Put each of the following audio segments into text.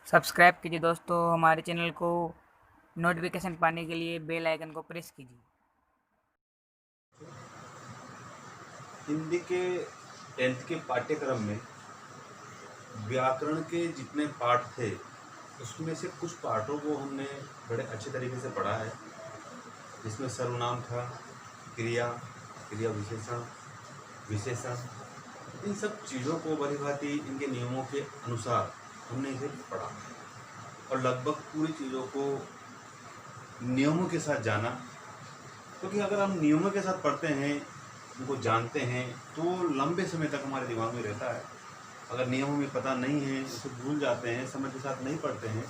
Subscribe कीजिए दोस्तों हमारे चैनल को। नोटिफिकेशन पाने के लिए बेल आइकन को प्रेस कीजिए। हिंदी के 10th के पाठ्यक्रम में व्याकरण के जितने पाठ थे उसमें से कुछ पाठों को हमने बड़े अच्छे तरीके से पढ़ा है, जिसमें सर्वनाम था, क्रिया, क्रिया विशेषण, विशेषण, इन सब चीज़ों को भलीभांति इनके नियमों के अनुसार हमने इसे पढ़ा और लगभग पूरी चीज़ों को नियमों के साथ जाना। क्योंकि अगर हम नियमों के साथ पढ़ते हैं, उनको जानते हैं, तो लंबे समय तक हमारे दिमाग में रहता है। अगर नियमों में पता नहीं है, उसे भूल जाते हैं, समय के साथ नहीं पढ़ते हैं,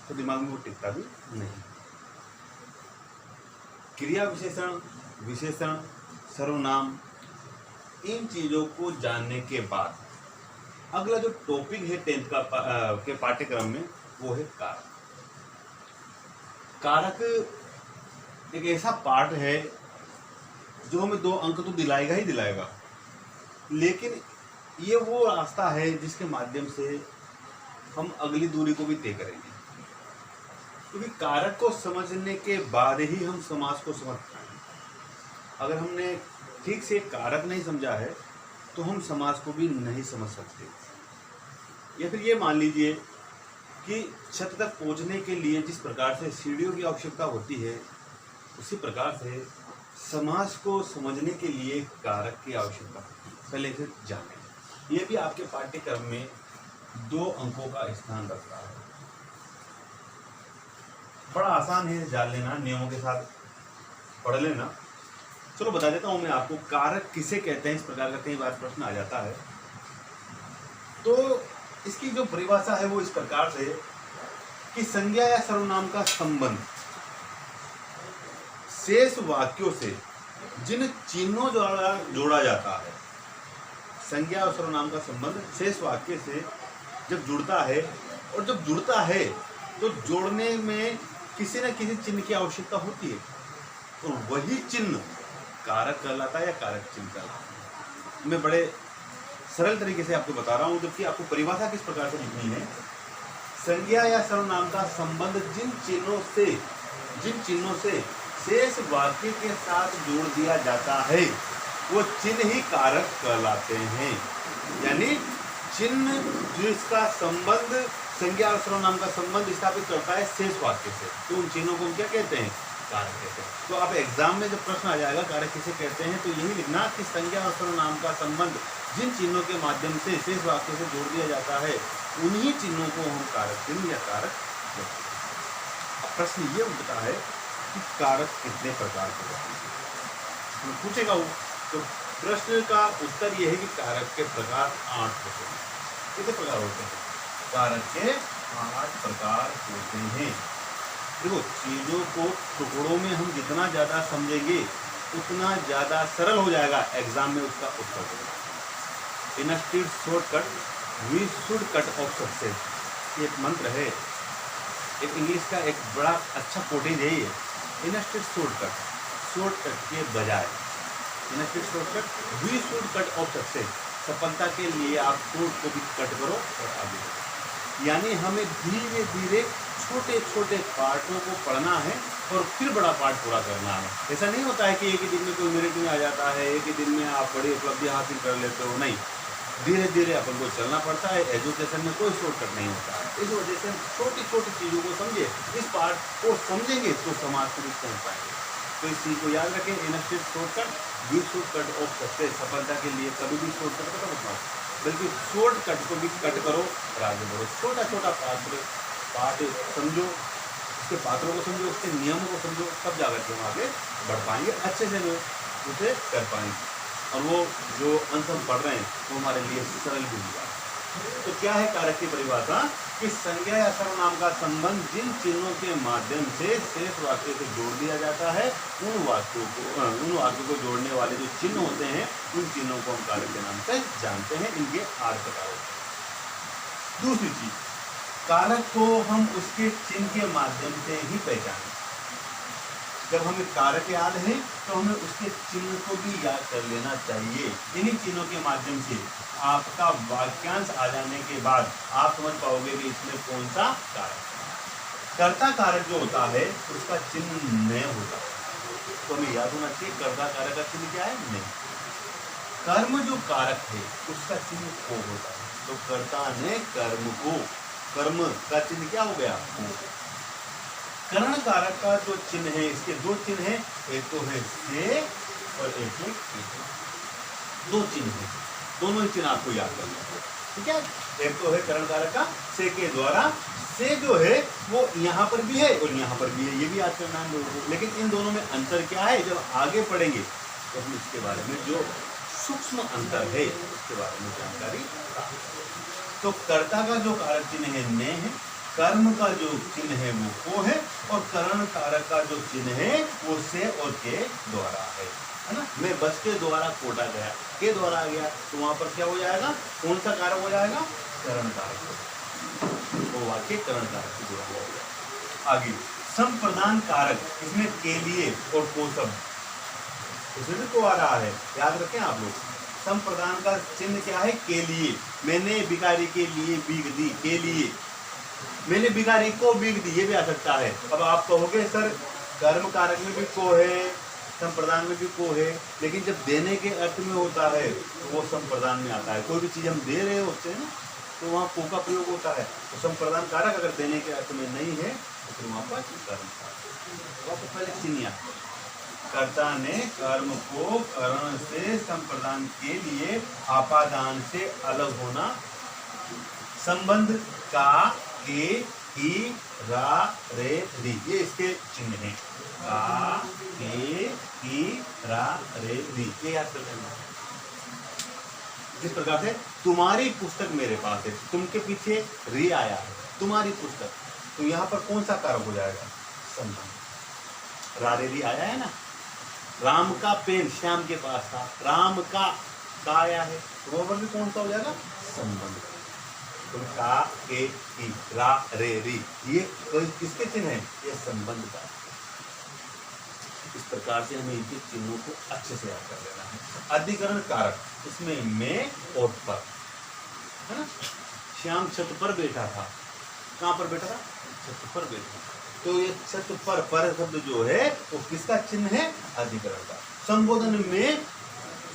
तो दिमाग में वो टिकता भी नहीं। क्रिया विशेषण, विशेषण, सर्वनाम, इन चीज़ों को जानने के बाद अगला जो टॉपिक है 10th के पाठ्यक्रम में, वो है कारक। कारक एक ऐसा पाठ है जो हमें 2 अंक तो दिलाएगा ही दिलाएगा, लेकिन ये वो रास्ता है जिसके माध्यम से हम अगली दूरी को भी तय करेंगे। क्योंकि कारक को समझने के बाद ही हम समास को समझ पाएंगे। अगर हमने ठीक से कारक नहीं समझा है तो हम समास को भी नहीं समझ सकते। या फिर ये मान लीजिए कि छत तक पहुंचने के लिए जिस प्रकार से सीढ़ियों की आवश्यकता होती है, उसी प्रकार से समास को समझने के लिए कारक की आवश्यकता होती है। पहले इसे जानें। ये भी आपके पाठ्यक्रम में 2 अंकों का स्थान रख रहा है। बड़ा आसान है जान लेना, नियमों के साथ पढ़ लेना। चलो बता देता हूं मैं आपको, कारक किसे कहते हैं। इस प्रकार का कई बार प्रश्न आ जाता है। तो इसकी जो परिभाषा है वो इस प्रकार से कि संज्ञा या सर्वनाम का संबंध शेष वाक्यों से जिन चिन्हों द्वारा जोड़ा जाता है। संज्ञा और सर्वनाम का संबंध शेष वाक्य से जब जुड़ता है, और जब जुड़ता है तो जोड़ने में किसी न किसी चिन्ह की आवश्यकता होती है, तो वही चिन्ह कारक कहलाता है या कारक चिन्ह कहलाता है। मैं बड़े सरल तरीके से आपको बता रहा हूं, जबकि आपको परिभाषा किस प्रकार से लिखनी है। संज्ञा या सर्वनाम का संबंध जिन चिन्हों से शेष वाक्य के साथ जोड़ दिया जाता है, वो चिन्ह ही कारक कहलाते हैं। यानी चिन्ह जिसका संबंध संज्ञा और सर्वनाम का संबंध स्थापित करता है शेष वाक्य से, तो उन चिन्हों को हम क्या कहते हैं? कारक कहते हैं। तो आप एग्जाम में जब प्रश्न आ जाएगा कारक किसे कहते हैं, तो यही लिखना कि संज्ञा और सर्वनाम का संबंध जिन चिन्हों के माध्यम से शेष वाक्य से जोड़ दिया जाता है, उन्हीं चिन्हों को हम कारक चिन्ह या कारक कहते हैं। अब प्रश्न ये उठता है कि कारक कितने प्रकार के होते हैं, पूछेगा वो। तो प्रश्न का उत्तर यह है कि कारक के प्रकार 8 होते हैं। कितने प्रकार होते हैं? कारक के 8 प्रकार होते हैं। देखो, चीजों को टुकड़ों में हम जितना ज्यादा समझेंगे उतना ज्यादा सरल हो जाएगा एग्जाम में उसका उत्तर देना। In a street shortcut we should cut off success, एक मंत्र है, एक इंग्लिश का एक बड़ा अच्छा कोटेज है ये। इन अ स्ट्रीट शॉर्टकट के बजाय in a street shortcut we should cut off success, सफलता के लिए आप शॉर्ट को भी कट करो और आगे बढ़ो। यानी हमें धीरे धीरे छोटे छोटे पार्टों को पढ़ना है और फिर बड़ा पार्ट पूरा करना है। ऐसा नहीं होता है कि एक ही दिन में कोई मेरिट में आ जाता है, एक ही दिन में आप बड़ी उपलब्धि हासिल कर लेते हो। नहीं, धीरे धीरे अपन को चलना पड़ता है। एजुकेशन में कोई शॉर्टकट नहीं होता है। इस वजह से छोटी छोटी चीज़ों को समझे, इस पार्ट को समझेंगे तो समाज को भी पहुँच पाएंगे। तो इस चीज़ को याद रखें, in a street shortcut we should cut off success, सफलता के लिए कभी भी शॉर्टकट का मत मारो, बल्कि शॉर्टकट को भी कट करो और आगे बढ़ो। छोटा छोटा पार्ट समझो, उसके पात्रों को समझो, उसके नियमों को समझो, तब जाकर के हम आगे बढ़ पाएंगे, अच्छे से उसे कर पाएंगे, और वो जो अंश हम पढ़ रहे हैं वो हमारे लिए सरल भी होगा। तो क्या है कारक की परिभाषा? कि संज्ञा या सर्वनाम का संबंध जिन चिन्हों के माध्यम से शेष वाक्य से जोड़ दिया जाता है, उन वाक्यों को जोड़ने वाले जो चिन्ह होते हैं, उन चिन्हों को हम कारक के नाम से जानते हैं। इनके 8 प्रकार होते हैं। दूसरी चीज, कारक को हम उसके चिन्ह के माध्यम से ही पहचानें। जब हमें कारक याद है तो हमें उसके चिन्ह को भी याद कर लेना चाहिए। इन्हीं चिन्हों के माध्यम से आपका वाक्यांश आ जाने के बाद आप समझ पाओगे कि इसमें कौन सा कारक है। कर्ता कारक जो होता है उसका चिन्ह न होता है, तो हमें याद होना चाहिए कर्ता कारक का चिन्ह क्या है, नहीं। कर्म जो कारक है उसका चिन्ह को होता है, तो कर्ता ने कर्म को, कर्म का चिन्ह क्या हो गया, को। करण कारक का जो चिन्ह है, इसके दो चिन्ह हैं, एक तो है से और एक है के। दो चिन्ह है, दोनों ही चिन्ह आपको याद करना है, ठीक है। एक तो है करण कारक का से के द्वारा, से जो है वो यहाँ पर भी है और यहाँ पर भी है, ये भी याद करना है लोगों को। लेकिन इन दोनों में अंतर क्या है, जब आगे पढ़ेंगे तो हम इसके बारे में जो सूक्ष्म अंतर है उसके बारे में जानकारी प्राप्त। तो कर्ता का जो कारक चिन्ह है ने है, कर्म का जो चिन्ह है वो को है, और करण कारक का जो चिन्ह है वो से और के द्वारा है ना। मैं बस के द्वारा कोटा गया, के द्वारा आ गया, तो वहां पर क्या हो जाएगा, कौन सा कारक हो जाएगा, करण कारक, वो वाक्य करण कारक से जुड़ा हुआ हो जाएगा। आगे संप्रदान कारक, इसमें के लिए और को शब्द, इसमें भी को आ रहा है, याद रखें आप लोग। संप्रदान का चिन्ह क्या है, के लिए। मैंने भिखारी के लिए भीख दी, के लिए। मैंने भिखारी को भीख दी, ये भी आ सकता है। अब आप कहोगे सर कर्म कारक में भी को है, संप्रदान में भी को है, लेकिन जब देने के अर्थ में होता है तो वो संप्रदान में आता है। कोई भी चीज हम दे रहे होते हैं ना, तो वहाँ को का प्रयोग होता है। तो संप्रदान कारक अगर देने के अर्थ में नहीं है तो फिर वहाँ पर कर्म कारक। तो पहले चिन्ह, कर्ता ने कर्म को करण से संप्रदान के लिए आपादान से अलग होना, संबंध का के ही रा रे री, ये इसके चिन्ह हैं। का के ही रा रे री, ये याद कर लेना। जिस प्रकार से तुम्हारी पुस्तक मेरे पास है, तुम के पीछे री आया है, तुम्हारी पुस्तक, तो यहाँ पर कौन सा कारक हो जाएगा, संबंध। रा रे री आया है ना। राम का पेन श्याम के पास था, राम का आया है, तो वहां पर भी कौन सा हो जाएगा, संबंध। तो का के ही रा रे री, ये किसके चिन्ह है, ये संबंध का। इस प्रकार से हमें इनके चिन्हों को अच्छे से याद कर लेना है। अधिकरण कारक, इसमें में और पर है ना। श्याम छत पर बैठा था, कहां पर बैठा था, छत पर बैठा। तो ये छत पर शब्द जो है वो किसका चिन्ह है, अधिकरण का। संबोधन में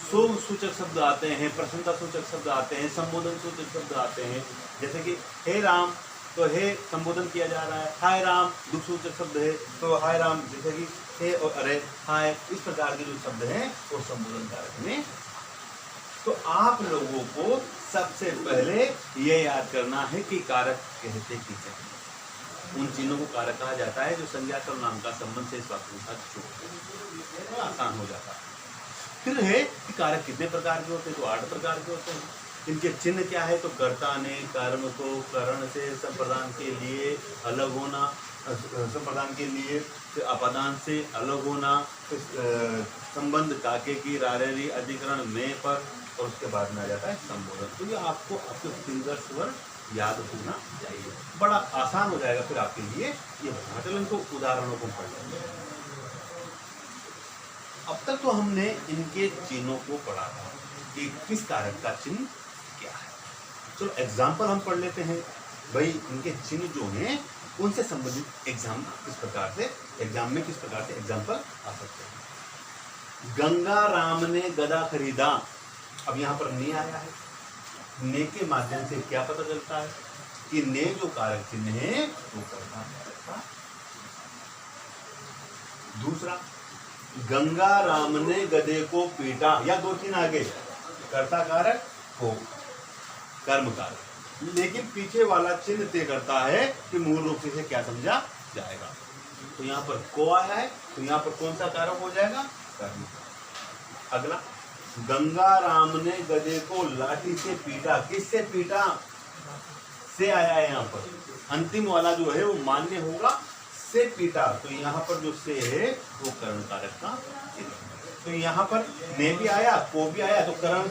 शोभ सूचक शब्द आते हैं, प्रसन्नता सूचक शब्द आते हैं, संबोधन सूचक शब्द आते हैं। जैसे कि हे राम, तो हे संबोधन किया जा रहा है। हाय राम दुख सूचक शब्द है, तो हाय राम। जैसे कि हे और अरे, हाय, इस प्रकार के जो शब्द हैं वो संबोधन कारक में। तो आप लोगों को सबसे पहले ये याद करना है कि कारक कहते किसे हैं। उन चिन्हों को कारक कहा जाता है जो संज्ञा और नाम का संबंध से इस वाक्य के साथ जुड़ते हैं, आसान हो जाता है। फिर है कि कारक कितने प्रकार के होते हैं, तो 8 प्रकार के होते हैं। इनके चिन्ह क्या है, तो कर्ता ने कर्म को करण से संप्रदान के लिए अलग होना, संप्रदान के लिए अपादान से अलग होना, संबंध काके की रारेरी अधिकरण में पर, और उसके बाद में आ जाता है संबोधन। तो ये आपको आपके फिंगर स्वर याद होना चाहिए, बड़ा आसान हो जाएगा फिर आपके लिए ये बताना। चलो इनको उदाहरणों को पढ़ लेंगे। अब तक तो हमने इनके चिन्हों को पढ़ा था कि किस कारक का चिन्ह क्या है। चलो एग्जाम्पल हम पढ़ लेते हैं। भाई इनके चिन्ह जो हैं उनसे संबंधित एग्जाम किस प्रकार से, एग्जाम में किस प्रकार से एग्जाम्पल आ सकते हैं। गंगा राम ने गदा खरीदा, अब यहाँ पर ने आया है। ने के माध्यम से क्या पता चलता है कि ने जो कारक चिन्ह है वो कर्ता कारक का। दूसरा, गंगा राम ने गधे को पीटा, या 2 चिन्ह आगे, कर्ता कारक को कर्म कारक, लेकिन पीछे वाला चिन्ह तय करता है कि मूल रूप से इसे क्या समझा जाएगा। तो यहाँ पर को आया है, तो यहाँ पर कौन सा कारक हो जाएगा, कर्म। अगला, गंगा राम ने गधे को लाठी से पीटा, किससे पीटा, से आया है। यहाँ पर अंतिम वाला जो है वो मान्य होगा, से पीटा, तो यहाँ पर जो से है वो कर्ण कारक का चिन्ह। तो यहाँ पर ने भी आया, को भी आया, तो कर्ण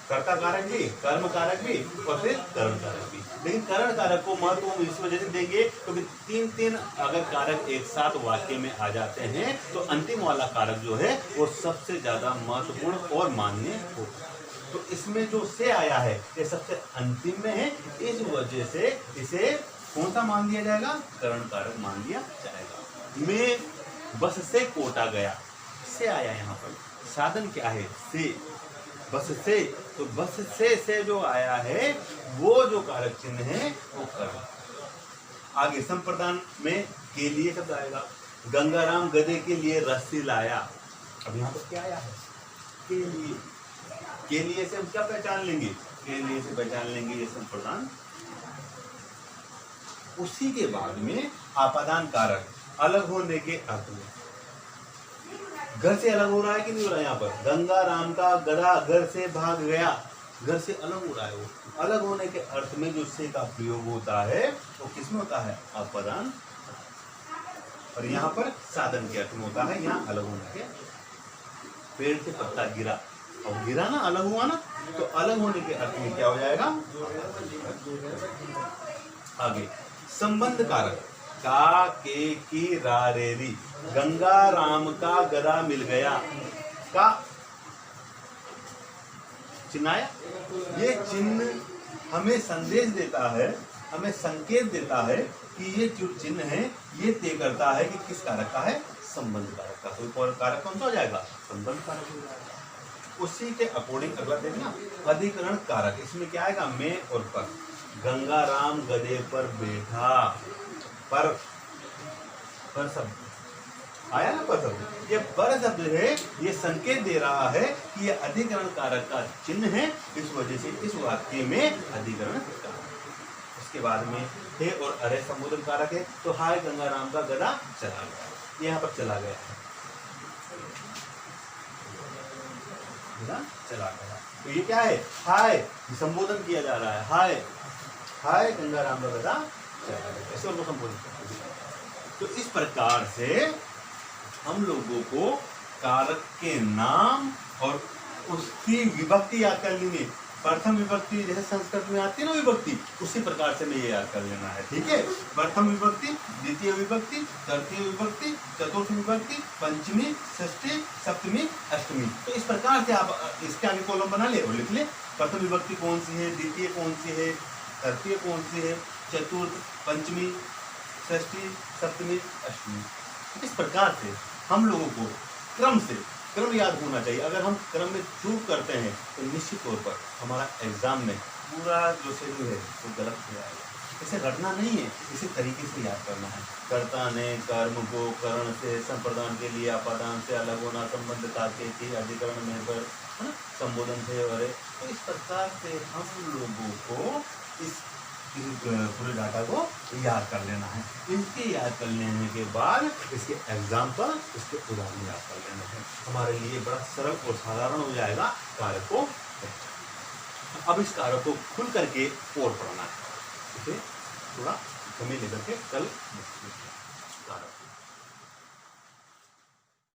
कर्ता कारक भी, कर्म कारक भी और फिर कर्ण कारक भी। लेकिन करण कारक को महत्व हम इस वजह से देंगे क्योंकि तीन तीन अगर कारक एक साथ वाक्य में आ जाते हैं तो अंतिम वाला कारक जो है वो सबसे ज्यादा महत्वपूर्ण और मान्य होगा। तो इसमें जो से आया है ये सबसे अंतिम में है, इस वजह से इसे कौन सा मान लिया जाएगा, करण कारक मान लिया जाएगा। मैं बस से कोटा गया, से आया यहाँ पर, साधन क्या है से, बस से, तो बस से जो आया है वो जो कारक चिन्ह है वो करण। आगे संप्रदान में के लिए शब्द आएगा, गंगाराम गधे के लिए रस्सी लाया। अब यहाँ पर क्या आया है, के लिए। के लिए से हम क्या पहचान लेंगे, के लिए से पहचान लेंगे ये संप्रदान। उसी के बाद में आपादान कारक अलग होने के अर्थ में, घर से अलग हो रहा है कि नहीं हो रहा है, यहाँ पर गंगा राम का गधा घर से भाग गया, घर से अलग हो रहा है। वो अलग होने के अर्थ में जो से का प्रयोग होता है वो किसमें होता है, आपादान, और यहाँ पर साधन के अर्थ में होता है, यहाँ अलग होने के। पेड़ से पत्ता गिरा, और गिरा ना, अलग हुआ ना, तो अलग होने के अर्थ में क्या हो जाएगा। आगे संबंध कारक का के की रा रे री, गंगा राम का गधा मिल गया, का चिन्ह आया। ये चिन्ह हमें संदेश देता है, हमें संकेत देता है कि ये जो चिन्ह है ये तय करता है कि किस कारक का है, संबंध कारक का। कोई कारक कौन सा हो जाएगा, संबंध कारक हो जाएगा। उसी के अकॉर्डिंग अगला देखना, अधिकरण कारक, इसमें क्या आएगा, मैं और पर। गंगा राम गधे पर बैठा, पर शब्द आया ना, पर शब्द। ये पर शब्द है, ये संकेत दे रहा है कि ये अधिकरण कारक का चिन्ह है, इस वजह से इस वाक्य में अधिकरण कारक। उसके बाद में हे और अरे संबोधन कारक है, तो हाय गंगा राम का गधा चला गया, यहाँ पर चला गया, चला गया, तो ये क्या है, हाय, संबोधन किया जा रहा है, हाय हाय गंगा राम का गधा चला गया, ऐसे उनको संबोधित करते हैं। तो इस प्रकार से हम लोगों को कारक के नाम और उसकी विभक्ति याद कर लेंगे। प्रथम विभक्ति जैसे संस्कृत में आती है ना विभक्ति, उसी प्रकार से हमें ये याद कर लेना है, ठीक है। प्रथम विभक्ति, द्वितीय विभक्ति, तृतीय विभक्ति, चतुर्थ विभक्ति, पंचमी, षष्ठी, सप्तमी, अष्टमी। तो इस प्रकार से आप इसके आगे कॉलम बना ले और लिख ले, प्रथम विभक्ति कौन सी है, द्वितीय कौन सी है, तृतीय कौन सी है, चतुर्थ, पंचमी, षष्ठी, सप्तमी, अष्टमी। इस प्रकार से हम लोगों को क्रम याद होना चाहिए। अगर हम क्रम में चूक करते हैं तो निश्चित तौर पर हमारा एग्जाम में पूरा जो शेड्यूल है वो गलत हो जाएगा। इसे रटना नहीं है, इसी तरीके से याद करना है। कर्ता ने कर्म को करण से, संप्रदान के लिए आपादान से अलग होना, संबंध कार्य की अधिकरण में पर, है ना, संबोधन से अरे। तो इस प्रकार से हम लोगों को इस पूरे डाटा को याद कर लेना है। इनके याद कर लेने के बाद इसके एग्जाम्पल, इसके उदाहरण याद कर लेना है। हमारे लिए बड़ा सरल और साधारण हो जाएगा कारक को पहचानना। अब इस कारक को खुल करके और पढ़ना है, इसे थोड़ा समय लेकर के कल कारक